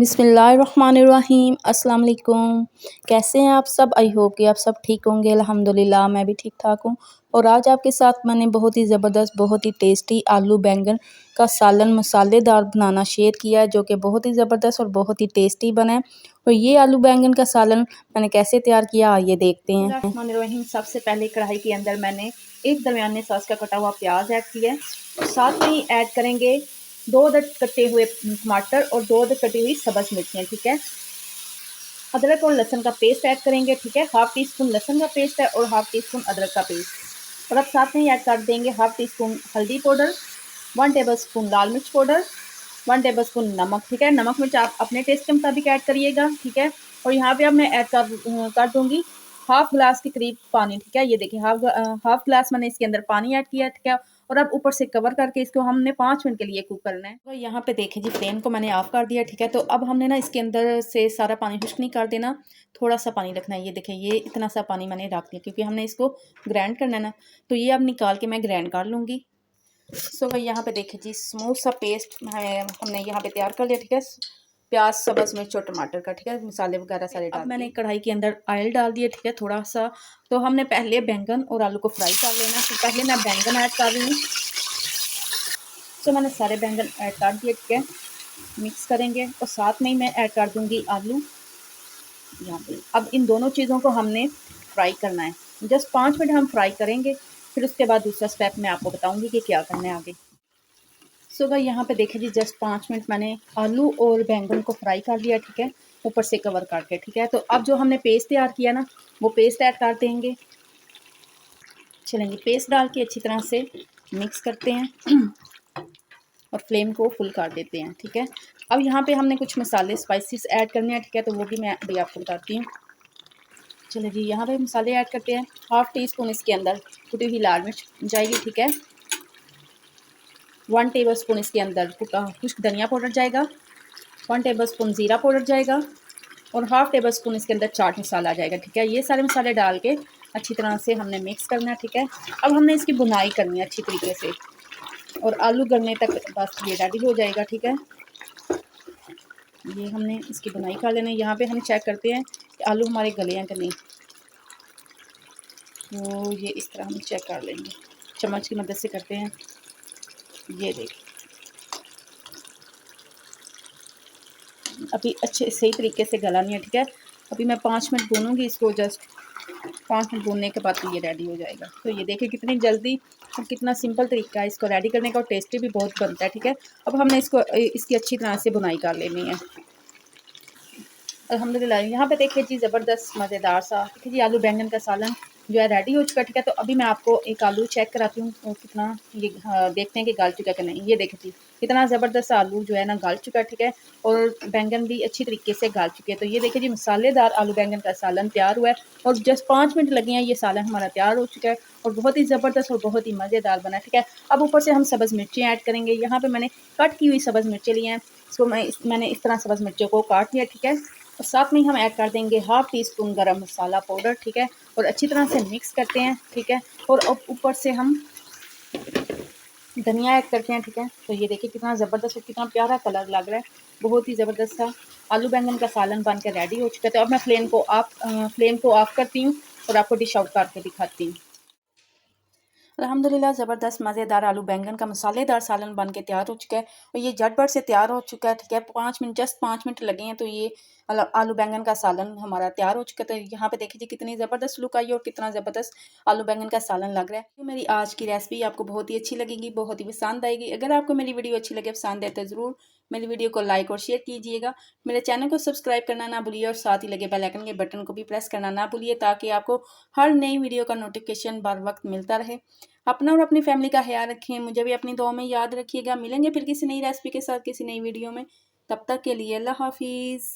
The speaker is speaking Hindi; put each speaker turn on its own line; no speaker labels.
बिस्मिल्लाहिर्रहमानिर्रहीम अस्सलाम वालेकुम। कैसे हैं आप सब? आई होप कि आप सब ठीक होंगे। अल्हम्दुलिल्लाह मैं भी ठीक ठाक हूँ। और आज आपके साथ मैंने बहुत ही ज़बरदस्त, बहुत ही टेस्टी आलू बैंगन का सालन मसालेदार बनाना शेयर किया है, जो कि बहुत ही ज़बरदस्त और बहुत ही टेस्टी बना है। और ये आलू बैंगन का सालन मैंने कैसे तैयार किया, आइए देखते हैं।
बिस्मिल्लाहिर्रहमानिर्रहीम। सबसे पहले कढ़ाई के अंदर मैंने एक दरमियाने साइज़ का कटा हुआ प्याज ऐड किया है और साथ में ही ऐड करेंगे 2 अदद कटे हुए टमाटर और 2 अदद कटी हुई सब्ज़ मिर्चियाँ। ठीक है, अदरक और लहसुन का पेस्ट ऐड करेंगे। ठीक है, हाफ़ टी स्पून लहसुन का पेस्ट है और हाफ़ टी स्पून अदरक का पेस्ट। और अब साथ में ही ऐड कर देंगे हाफ़ टी स्पून हल्दी पाउडर, 1 टेबल स्पून लाल मिर्च पाउडर, 1 टेबल स्पून नमक। ठीक है, नमक मिर्च आप अपने टेस्ट के मुताबिक ऐड करिएगा। ठीक है, और यहाँ पे अब मैं ऐड कर दूँगी हाफ़ गिलास के करीब पानी। ठीक है, ये देखिए हाफ़ गिलास मैंने इसके अंदर पानी ऐड किया है। ठीक है, और अब ऊपर से कवर करके इसको हमने 5 मिनट के लिए कुक करना है। तो यहाँ पे देखिए जी, फ्लेम को मैंने ऑफ कर दिया। ठीक है, तो अब हमने ना इसके अंदर से सारा पानी खुश्क नहीं कर देना, थोड़ा सा पानी रखना है। ये देखें, ये इतना सा पानी मैंने रख दिया क्योंकि हमने इसको ग्राइंड करना है ना। तो ये अब निकाल के मैं ग्राइंड कर लूँगी। सो भाई यहाँ पे देखिए जी, स्मूथ सा पेस्ट हमने यहाँ पे तैयार कर लिया। ठीक है, प्याज सब्ज़ मिर्च और टमाटर का। ठीक है, मसाले वगैरह सारे डाल। अब मैंने कढ़ाई के अंदर ऑयल डाल दिया। ठीक है, थोड़ा सा। तो हमने पहले बैंगन और आलू को फ्राई कर लेना। तो पहले मैं बैंगन ऐड कर रही हूँ। तो मैंने सारे बैंगन ऐड कर दिए। ठीक है, मिक्स करेंगे और साथ में ही मैं ऐड कर दूँगी आलू यहाँ पे। अब इन दोनों चीज़ों को हमने फ्राई करना है, जस्ट 5 मिनट हम फ्राई करेंगे। फिर उसके बाद दूसरा स्टेप मैं आपको बताऊँगी कि क्या करना है आगे। सो भाई यहाँ पे देखिए जी, जस्ट 5 मिनट मैंने आलू और बैंगन को फ्राई कर लिया। ठीक है, ऊपर से कवर करके। ठीक है, तो अब जो हमने पेस्ट तैयार किया ना, वो पेस्ट ऐड कर देंगे। चलेंगे, पेस्ट डाल के अच्छी तरह से मिक्स करते हैं और फ्लेम को फुल कर देते हैं। ठीक है, अब यहाँ पे हमने कुछ मसाले स्पाइसेस ऐड करने हैं। ठीक है, तो वो भी मैं अभी आपको बताती हूँ। चलिए जी, यहाँ पे मसाले ऐड करते हैं। हाफ़ टी स्पून इसके अंदर कुटी हुई लाल मिर्च जाएगी। ठीक है, 1 टेबल स्पून इसके अंदर खुश्क धनिया पाउडर जाएगा, 1 टेबल स्पून ज़ीरा पाउडर जाएगा और हाफ़ टेबल स्पून इसके अंदर चाट मसाला जाएगा। ठीक है, ये सारे मसाले डाल के अच्छी तरह से हमने मिक्स करना है। ठीक है, अब हमने इसकी बुनाई करनी है अच्छी तरीके से और आलू गलने तक बस ये रेडी हो जाएगा। ठीक है, ये हमने इसकी बुनाई कर लेना है। यहाँ पे हम चेक करते हैं कि आलू हमारे गले हैं कि नहीं। तो ये इस तरह हम चेक कर लेंगे, चम्मच की मदद से करते हैं। ये देखिए, अभी अच्छे सही तरीके से गला नहीं है। ठीक है, अभी मैं 5 मिनट भूनूंगी इसको। जस्ट 5 मिनट भूनने के बाद तो ये रेडी हो जाएगा। तो ये देखिए कितनी जल्दी और कितना सिंपल तरीका है इसको रेडी करने का, और टेस्टी भी बहुत बनता है। ठीक है, अब हमने इसकी अच्छी तरह से बुनाई कर लेनी है। अल्हम्दुलिल्लाह यहाँ पे देखिए जी, ज़बरदस्त मज़ेदार सा देखिए जी, आलू बैंगन का सालन जो है रेडी हो चुका है। ठीक है, तो अभी मैं आपको एक आलू चेक कराती हूँ और कितना ये देखते हैं कि गल चुका है कि नहीं। ये देखिए जी, कितना ज़बरदस्त आलू जो है ना गल चुका है। ठीक है, और बैंगन भी अच्छी तरीके से गल चुके हैं। तो ये देखिए जी, मसालेदार आलू बैंगन का सालन तैयार हुआ है और जस्ट 5 मिनट लगे हैं, ये सालन हमारा तैयार हो चुका है और बहुत ही ज़बरदस्त और बहुत ही मज़ेदार बना है। ठीक है, अब ऊपर से हम सब्ज़ मिर्चें ऐड करेंगे। यहाँ पर मैंने कट की हुई सब्ज़ मिर्चें ली हैं, इसको मैंने इस तरह सब्ज़ मिर्चों को काट लिया। ठीक है, और साथ में ही हम ऐड कर देंगे हाफ़ टी स्पून गरम मसाला पाउडर। ठीक है, और अच्छी तरह से मिक्स करते हैं। ठीक है, और अब ऊपर से हम धनिया ऐड करते हैं। ठीक है, तो ये देखिए कितना ज़बरदस्त और कितना प्यारा कलर लग रहा है, बहुत ही ज़बरदस्त सा आलू बैंगन का सालन बन के रेडी हो चुका है। तो अब मैं फ्लेम को ऑफ करती हूँ और आपको डिश आउट करके दिखाती हूँ। अल्हम्दुलिल्लाह, ज़बरदस्त मज़ेदार आलू बैंगन का मसालेदार सालन बन के तैयार हो चुका है और ये झटपट से तैयार हो चुका है। ठीक है, 5 मिनट, जस्ट 5 मिनट लगे हैं, तो ये आलू बैंगन का सालन हमारा तैयार हो चुका है। तो यहाँ पे देखिए जी, कितनी ज़बरदस्त लुक आई और कितना ज़बरदस्त आलू बैंगन का सालन लग रहा है। तो मेरी आज की रेसिपी आपको बहुत ही अच्छी लगेगी, बहुत ही पसंद आएगी। अगर आपको मेरी वीडियो अच्छी लगे, पसंद है, तो ज़रूर मेरी वीडियो को लाइक और शेयर कीजिएगा। मेरे चैनल को सब्सक्राइब करना ना भूलिए और साथ ही लगे बेल आइकन के बटन को भी प्रेस करना ना भूलिए, ताकि आपको हर नई वीडियो का नोटिफिकेशन बर वक्त मिलता रहे। अपना और अपनी फैमिली का ख्याल रखें, मुझे भी अपनी दुआ में याद रखिएगा। मिलेंगे फिर किसी नई रेसिपी के साथ, किसी नई वीडियो में। तब तक के लिए अल्लाह हाफिज़।